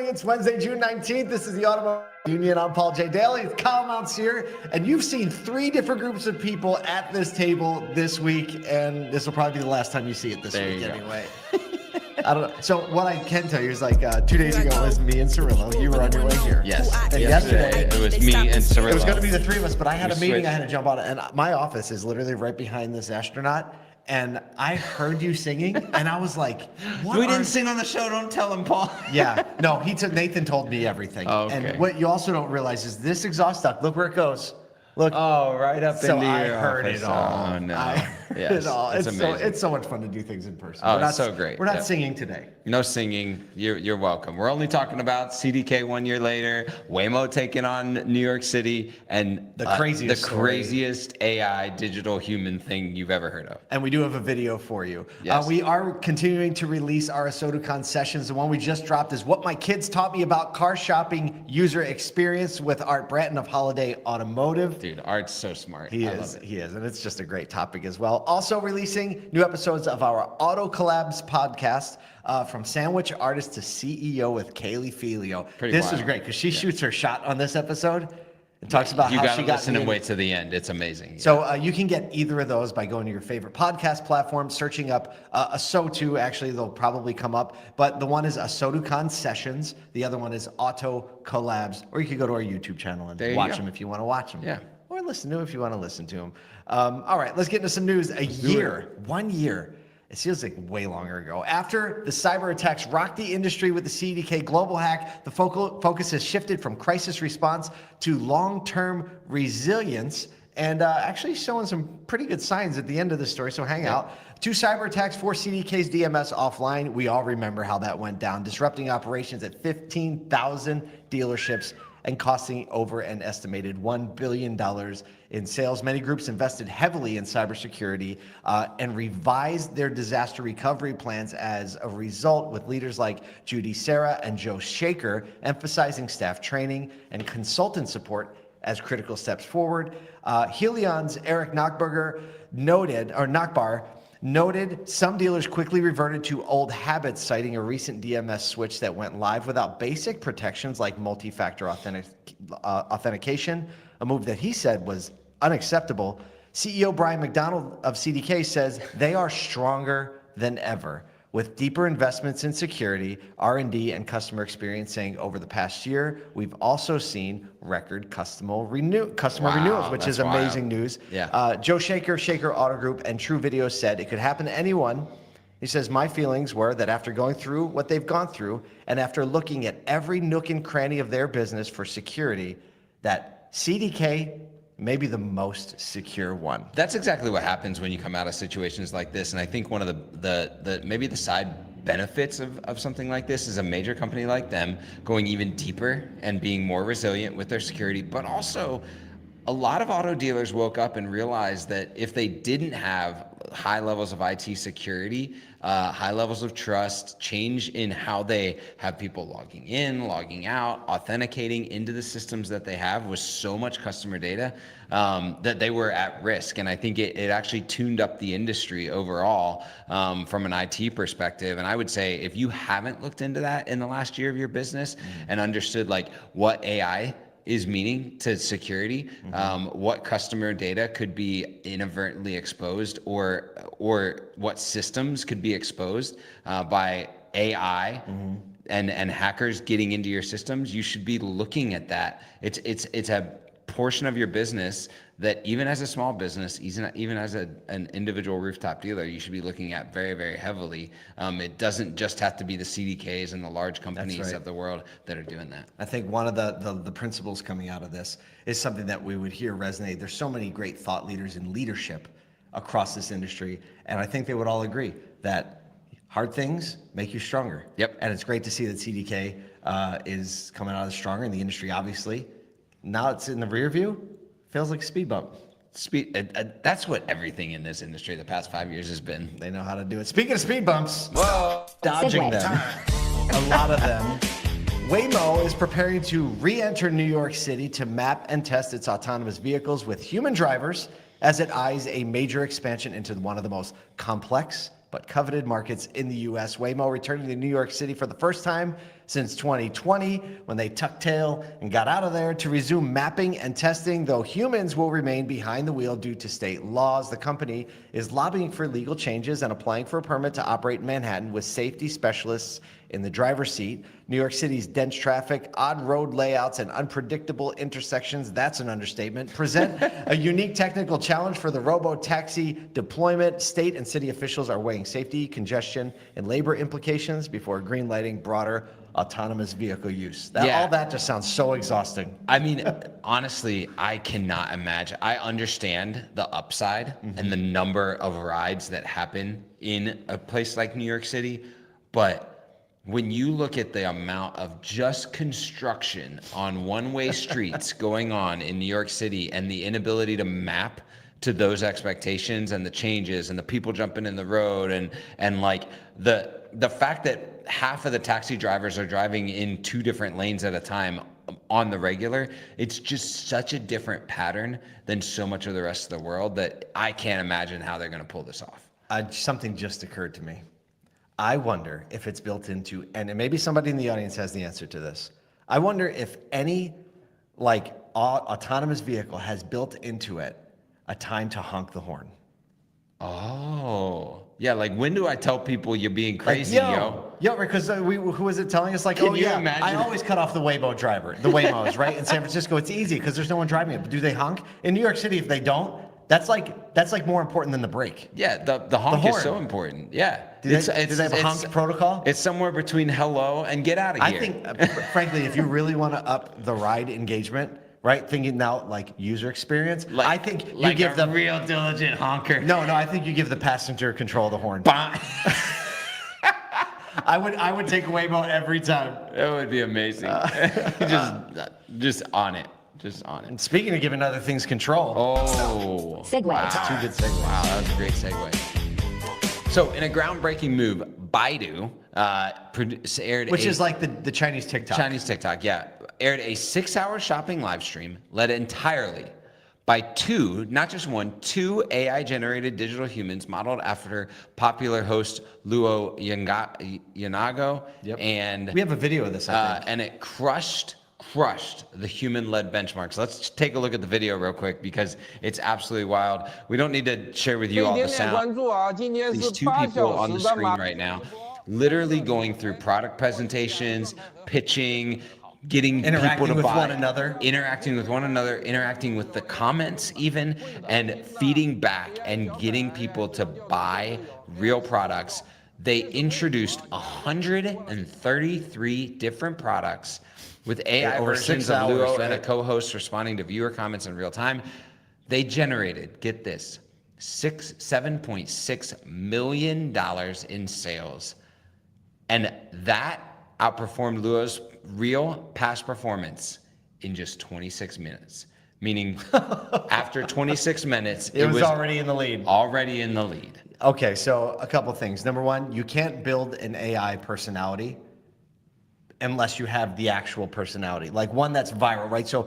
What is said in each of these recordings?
morning. It's Wednesday, June 19th. This is the Automotive Union. I'm Paul J. Daly. It's Kyle Mounts here. And you've seen three different groups of people at this table this week. And this will probably be the last time you see it this week anyway. I don't know. So what I can tell you is 2 days ago it was me and Cirillo. You were on your way here. Yes. And yesterday it was me and Cirillo. It was going to be the three of us, but I had a meeting I had to jump on. And my office is literally right behind this astronaut. And I heard you singing, and I was like, what? We didn't sing on the show. Don't tell him, Paul. Yeah. No, Nathan told me everything. Oh, okay. And what you also don't realize is this exhaust duct, look where it goes. Look. Oh, right up into your office. So I heard it all. Oh, no. I heard it all. It's amazing. It's so much fun to do things in person. Oh, it's so great. We're not singing today. No singing. You're welcome. We're only talking about CDK 1 year later, Waymo taking on New York City, and the craziest AI digital human thing you've ever heard of. And we do have a video for you. Yes. We are continuing to release our ASOTUCON sessions. The one we just dropped is What My Kids Taught Me About Car Shopping User Experience with Art Bratton of Holiday Automotive. Dude, Art's so smart. He is, and it's just a great topic as well. Also releasing new episodes of our Auto Collabs podcast, from sandwich artist to CEO with Kaylee Filio. This is great because she shoots her shot on this episode and talks about how she got. You gotta listen and wait to the end. It's amazing. So you can get either of those by going to your favorite podcast platform, searching up ASOTU. Actually, they'll probably come up, but the one is ASOTUCON Sessions. The other one is Auto Collabs, or you could go to our YouTube channel and watch them if you want to watch them. Yeah. Or listen to them if you want to listen to them. All right, let's get into some news. 1 year. It feels like way longer ago. After the cyber attacks rocked the industry with the CDK Global hack, the focus has shifted from crisis response to long-term resilience, and actually showing some pretty good signs at the end of the story, so hang out. 2 cyber attacks forced CDK's DMS offline. We all remember how that went down, disrupting operations at 15,000 dealerships and costing over an estimated $1 billion in sales. Many groups invested heavily in cybersecurity and revised their disaster recovery plans as a result, with leaders like Judy, Serra, and Joe Shaker emphasizing staff training and consultant support as critical steps forward. Helion's Erik Nachbahr noted some dealers quickly reverted to old habits, citing a recent DMS switch that went live without basic protections like multifactor authentication, a move that he said was unacceptable. CEO Brian McDonald of CDK says they are stronger than ever, with deeper investments in security, R&D, and customer experience, saying over the past year, we've also seen record customer renewals, which is amazing news. Yeah. Joe Shaker, Shaker Auto Group, and True Video said it could happen to anyone. He says, my feelings were that after going through what they've gone through, and after looking at every nook and cranny of their business for security, that CDK may be the most secure one. That's exactly what happens when you come out of situations like this. And I think one of the maybe the side benefits of something like this is a major company like them going even deeper and being more resilient with their security. But also, a lot of auto dealers woke up and realized that if they didn't have high levels of IT security, high levels of trust, change in how they have people logging in, logging out, authenticating into the systems that they have, with so much customer data, that they were at risk. And I think it actually tuned up the industry overall, from an IT perspective. And I would say, if you haven't looked into that in the last year of your business and understood what AI is meaning to security, what customer data could be inadvertently exposed, or what systems could be exposed by AI and hackers getting into your systems, you should be looking at that. It's a portion of your business that, even as a small business, even as an individual rooftop dealer, you should be looking at very, very heavily. It doesn't just have to be the CDKs and the large companies of the world that are doing that. I think one of the principles coming out of this is something that we would hear resonate. There's so many great thought leaders in leadership across this industry, and I think they would all agree that hard things make you stronger. Yep. And it's great to see that CDK is coming out as stronger in the industry, obviously. Now it's in the rear view. Feels like a speed bump. That's what everything in this industry the past 5 years has been. They know how to do it. Speaking of speed bumps, dodging them, a lot of them. Waymo is preparing to re-enter New York City to map and test its autonomous vehicles with human drivers as it eyes a major expansion into one of the most complex but coveted markets in the U.S. Waymo returning to New York City for the first time since 2020 when they tucked tail and got out of there to resume mapping and testing, though humans will remain behind the wheel due to state laws. The company is lobbying for legal changes and applying for a permit to operate in Manhattan with safety specialists in the driver's seat. New York City's dense traffic, odd road layouts, and unpredictable intersections, that's an understatement, present a unique technical challenge for the robo-taxi deployment. State and city officials are weighing safety, congestion, and labor implications before greenlighting broader autonomous vehicle use. All that just sounds so exhausting. I mean, honestly, I cannot imagine. I understand the upside and the number of rides that happen in a place like New York City, but when you look at the amount of just construction on one-way streets going on in New York City and the inability to map to those expectations and the changes and the people jumping in the road and like the fact that half of the taxi drivers are driving in 2 different lanes at a time on the regular, it's just such a different pattern than so much of the rest of the world that I can't imagine how they're going to pull this off. Something just occurred to me. I wonder if it's built into, and maybe somebody in the audience has the answer to this. I wonder if any autonomous vehicle has built into it a time to honk the horn. Oh, yeah. Like, when do I tell people you're being crazy, yo? Yo, because who was it telling us? Like, Can you imagine? I always cut off the Waymos, right? In San Francisco, it's easy because there's no one driving it. But do they honk? In New York City, if they don't, that's like more important than the brake. Yeah, the honk is so important. Yeah. Do they have a honk protocol? It's somewhere between hello and get out of here. I think, frankly, if you really want to up the ride engagement, right? Thinking now like user experience, I think you give the real diligent honker. No, I think you give the passenger control of the horn. I would take Waymo every time. That would be amazing. Just on it. Just on it. And speaking of giving other things control. Oh. Segue. Wow. Two good segues. Wow, that was a great segue. So in a groundbreaking move, Baidu aired Which is like the Chinese TikTok. Chinese TikTok, yeah. Aired a 6-hour shopping live stream led entirely by 2, not just 1, 2 AI-generated digital humans modeled after popular host Luo Yanago. Yep. And we have a video of this, I think. and it crushed the human-led benchmarks. Let's take a look at the video real quick because it's absolutely wild. We don't need to share with you all the sound. These 2 people on the screen right now, literally going through product presentations, pitching, getting people to buy, interacting with one another, interacting with the comments even, and feeding back and getting people to buy real products. They introduced 133 different products with AI versions of Luo and a co-host responding to viewer comments in real time. They generated, get this, $7.6 million in sales. And that outperformed Luo's real past performance in just 26 minutes. Meaning after 26 minutes, it was already in the lead. Already in the lead. Okay, so a couple things. Number one, you can't build an AI personality unless you have the actual personality, like one that's viral, right? So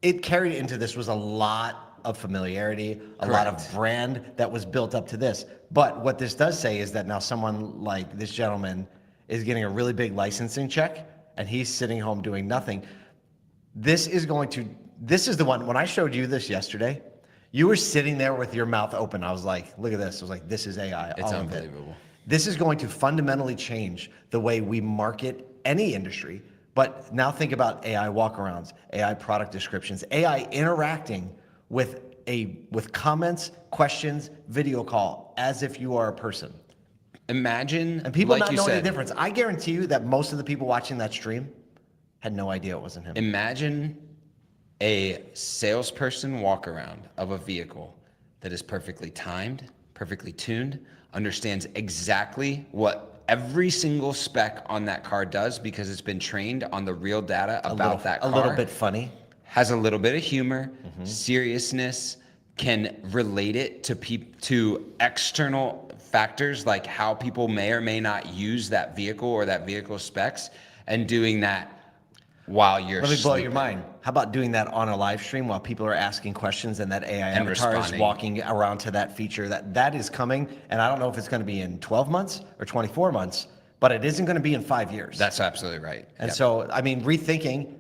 it carried into this was a lot of familiarity, a lot of brand that was built up to this. But what this does say is that now someone like this gentleman is getting a really big licensing check and he's sitting home doing nothing. This is the one, when I showed you this yesterday, you were sitting there with your mouth open. I was like, look at this. I was like, this is AI. It's unbelievable. This is going to fundamentally change the way we market any industry. But now think about AI walkarounds, AI product descriptions, AI interacting with comments, questions, video call, as if you are a person. Imagine, and people like not you knowing said, the difference. I guarantee you that most of the people watching that stream had no idea it wasn't him. Imagine a salesperson walk around of a vehicle that is perfectly timed, perfectly tuned, understands exactly what every single spec on that car does because it's been trained on the real data about that car. A little bit funny. Has a little bit of humor, seriousness, can relate it to external factors like how people may or may not use that vehicle or that vehicle specs, and doing that while you're Let me blow sleeping. your mind. How about doing that on a live stream while people are asking questions and that AI avatar is walking around to that feature? That is coming, and I don't know if it's going to be in 12 months or 24 months, but it isn't going to be in 5 years. That's absolutely right. And Yep. so, I mean, rethinking,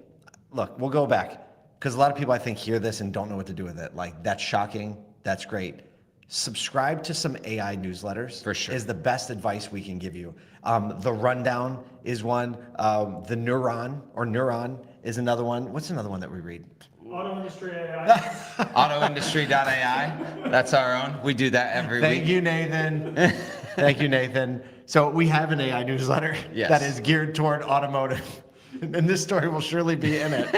look, we'll go back because a lot of people I think hear this and don't know what to do with it. Like, that's shocking. That's great. Subscribe to some AI newsletters. For sure. Is the best advice we can give you. The Rundown is one. The Neuron is another one. What's another one that we read? Auto industry AI. Autoindustry.ai. That's our own. We do that every week. Thank you, Nathan. Thank you, Nathan. So we have an AI newsletter Yes. that is geared toward automotive. And this story will surely be in it.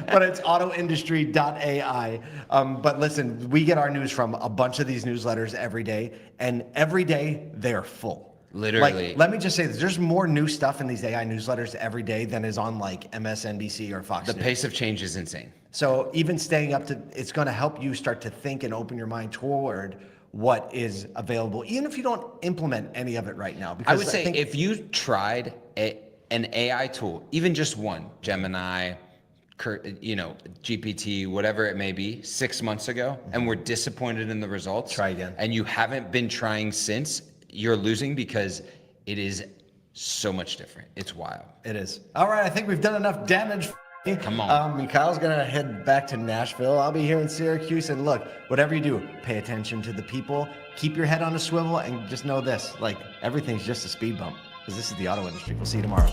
But it's autoindustry.ai. But listen, we get our news from a bunch of these newsletters every day. And every day they're full. Literally. Like, let me just say this. There's more new stuff in these AI newsletters every day than is on like MSNBC or Fox The News. pace of change is insane. So even staying up to, it's going to help you start to think and open your mind toward what is available, even if you don't implement any of it right now. Because I would say if you tried an AI tool, even just one, Gemini, GPT, whatever it may be, 6 months ago, and were disappointed in the results, Try again. and you haven't been trying since, you're losing because it is so much different. It's wild. It is. All right, I think we've done enough damage. Come on. And Kyle's going to head back to Nashville. I'll be here in Syracuse. And look, whatever you do, pay attention to the people. Keep your head on a swivel and just know this, like, everything's just a speed bump because this is the auto industry. We'll see you tomorrow.